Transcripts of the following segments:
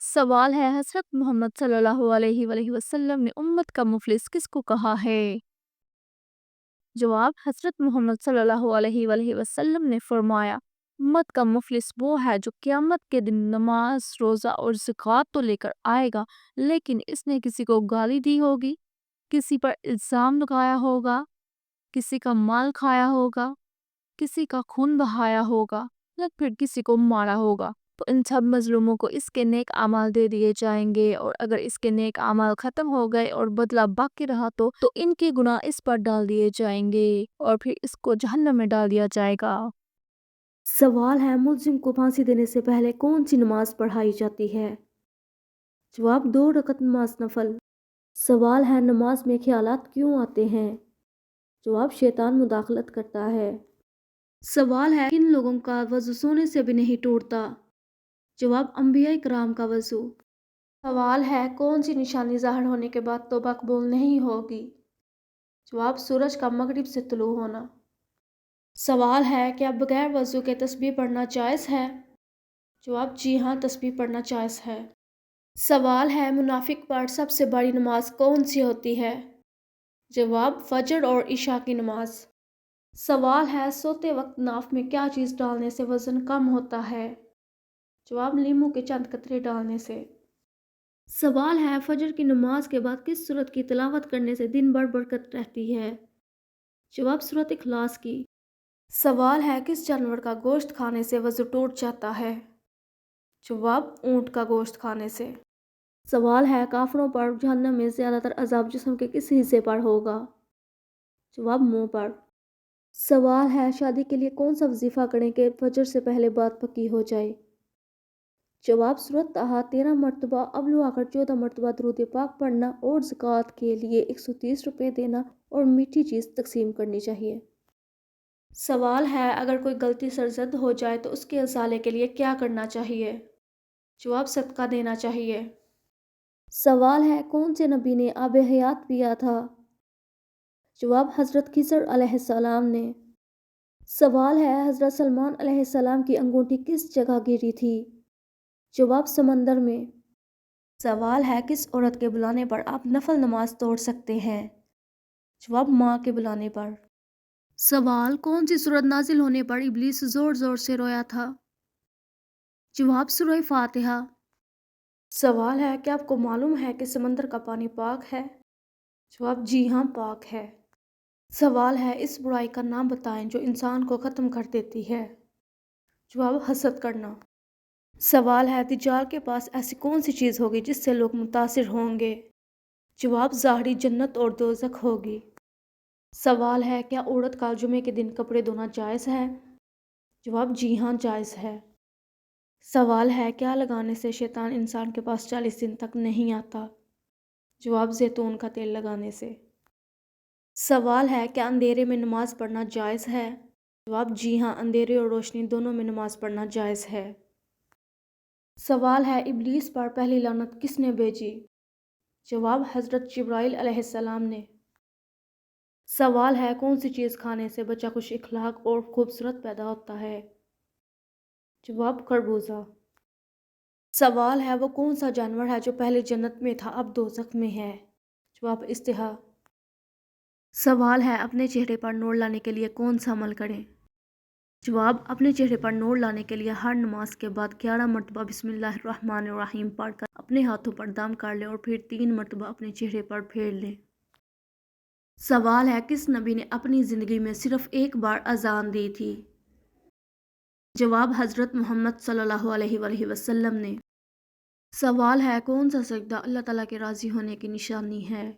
سوال ہے حضرت محمد صلی اللہ علیہ وآلہ وسلم نے امت کا مفلس کس کو کہا ہے؟ جواب: حضرت محمد صلی اللہ علیہ وآلہ وسلم نے فرمایا، امت کا مفلس وہ ہے جو قیامت کے دن نماز، روزہ اور زکوٰۃ تو لے کر آئے گا، لیکن اس نے کسی کو گالی دی ہوگی، کسی پر الزام لگایا ہوگا، کسی کا مال کھایا ہوگا، کسی کا خون بہایا ہوگا یا پھر کسی کو مارا ہوگا، تو ان سب مظلوموں کو اس کے نیک اعمال دے دیے جائیں گے، اور اگر اس کے نیک اعمال ختم ہو گئے اور بدلہ باقی رہا تو ان کے گناہ اس پر ڈال دیے جائیں گے اور پھر اس کو جہنم میں ڈال دیا جائے گا۔ سوال ہے، ملزم کو پھانسی دینے سے پہلے کون سی نماز پڑھائی جاتی ہے؟ جواب: 2 رکعت نماز نفل۔ سوال ہے، نماز میں خیالات کیوں آتے ہیں؟ جواب: شیطان مداخلت کرتا ہے۔ سوال ہے، کن لوگوں کا وضو سونے سے بھی نہیں ٹوٹتا؟ جواب: انبیاء کرام کا وضو۔ سوال ہے، کون سی نشانی ظاہر ہونے کے بعد توبہ قبول نہیں ہوگی؟ جواب: سورج کا مغرب سے طلوع ہونا۔ سوال ہے، کیا بغیر وضو کے تسبیح پڑھنا جائز ہے؟ جواب: جی ہاں، تسبیح پڑھنا جائز ہے۔ سوال ہے، منافق پر سب سے بڑی نماز کون سی ہوتی ہے؟ جواب: فجر اور عشاء کی نماز۔ سوال ہے، سوتے وقت ناف میں کیا چیز ڈالنے سے وزن کم ہوتا ہے؟ جواب: لیموں کے چند قطرے ڈالنے سے۔ سوال ہے، فجر کی نماز کے بعد کس سورت کی تلاوت کرنے سے دن بھر برکت رہتی ہے؟ جواب: سورت اخلاص کی۔ سوال ہے، کس جانور کا گوشت کھانے سے وضو ٹوٹ جاتا ہے؟ جواب: اونٹ کا گوشت کھانے سے۔ سوال ہے، کافروں پر جہنم میں زیادہ تر عذاب جسم کے کس حصے پر ہوگا؟ جواب: منہ پر۔ سوال ہے، شادی کے لیے کون سا وظیفہ کریں کہ فجر سے پہلے بات پکی ہو جائے؟ جواب: سورۃ طٰہٰ 13 مرتبہ، اول و آخر 14 مرتبہ درود پاک پڑھنا اور زکوٰۃ کے لیے 130 روپے دینا اور میٹھی چیز تقسیم کرنی چاہیے۔ سوال ہے، اگر کوئی غلطی سرزد ہو جائے تو اس کے ازالے کے لیے کیا کرنا چاہیے؟ جواب: صدقہ دینا چاہیے۔ سوال ہے، کون سے نبی نے آب حیات پیا تھا؟ جواب: حضرت خضر علیہ السلام نے۔ سوال ہے، حضرت سلمان علیہ السلام کی انگوٹھی کس جگہ گری تھی؟ جواب: سمندر میں۔ سوال ہے، کس عورت کے بلانے پر آپ نفل نماز توڑ سکتے ہیں؟ جواب: ماں کے بلانے پر۔ سوال، کون سی سورت نازل ہونے پر ابلیس زور زور سے رویا تھا؟ جواب: سورہ فاتحہ۔ سوال ہے، کیا آپ کو معلوم ہے کہ سمندر کا پانی پاک ہے؟ جواب: جی ہاں، پاک ہے۔ سوال ہے، اس برائی کا نام بتائیں جو انسان کو ختم کر دیتی ہے؟ جواب: حسد کرنا۔ سوال ہے، دجال کے پاس ایسی کون سی چیز ہوگی جس سے لوگ متاثر ہوں گے؟ جواب: ظاہری جنت اور دوزخ ہوگی۔ سوال ہے، کیا عورت کا جمعے کے دن کپڑے دھونا جائز ہے؟ جواب: جی ہاں، جائز ہے۔ سوال ہے، کیا لگانے سے شیطان انسان کے پاس 40 دن تک نہیں آتا؟ جواب: زیتون کا تیل لگانے سے۔ سوال ہے، کیا اندھیرے میں نماز پڑھنا جائز ہے؟ جواب: جی ہاں، اندھیرے اور روشنی دونوں میں نماز پڑھنا جائز ہے۔ سوال ہے، ابلیس پر پہلی لعنت کس نے بھیجی؟ جواب: حضرت جبرائیل علیہ السلام نے۔ سوال ہے، کون سی چیز کھانے سے بچہ خوش اخلاق اور خوبصورت پیدا ہوتا ہے؟ جواب: خربوزہ۔ سوال ہے، وہ کون سا جانور ہے جو پہلے جنت میں تھا اب دوزخ میں ہے؟ جواب: اژدہا۔ سوال ہے، اپنے چہرے پر نور لانے کے لیے کون سا عمل کریں؟ جواب: اپنے چہرے پر نور لانے کے لیے ہر نماز کے بعد 11 مرتبہ بسم اللہ الرحمن الرحیم پڑھ کر اپنے ہاتھوں پر دم کر لیں اور پھر 3 مرتبہ اپنے چہرے پر پھیر لیں۔ سوال ہے، کس نبی نے اپنی زندگی میں صرف ایک بار اذان دی تھی؟ جواب: حضرت محمد صلی اللہ علیہ وآلہ وسلم نے۔ سوال ہے، کون سا سجدہ اللہ تعالیٰ کے راضی ہونے کی نشانی ہے؟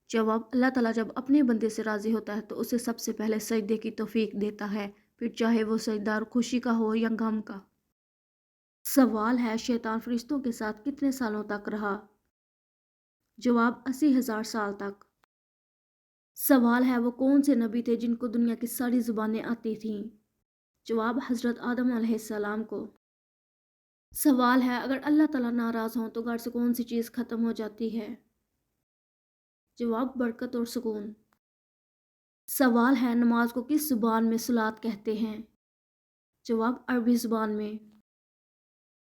جواب: اللہ تعالیٰ جب اپنے بندے سے راضی ہوتا ہے تو اسے سب سے پہلے سجدے کی توفیق دیتا ہے، پھر چاہے وہ سجدہ خوشی کا ہو یا غم کا۔ سوال ہے، شیطان فرشتوں کے ساتھ کتنے سالوں تک رہا؟ جواب: 80,000 سال تک۔ سوال ہے، وہ کون سے نبی تھے جن کو دنیا کی ساری زبانیں آتی تھیں؟ جواب: حضرت آدم علیہ السلام کو۔ سوال ہے، اگر اللہ تعالیٰ ناراض ہوں تو گھر سے کون سی چیز ختم ہو جاتی ہے؟ جواب: برکت اور سکون۔ سوال ہے، نماز کو کس زبان میں صلاۃ کہتے ہیں؟ جواب: عربی زبان میں۔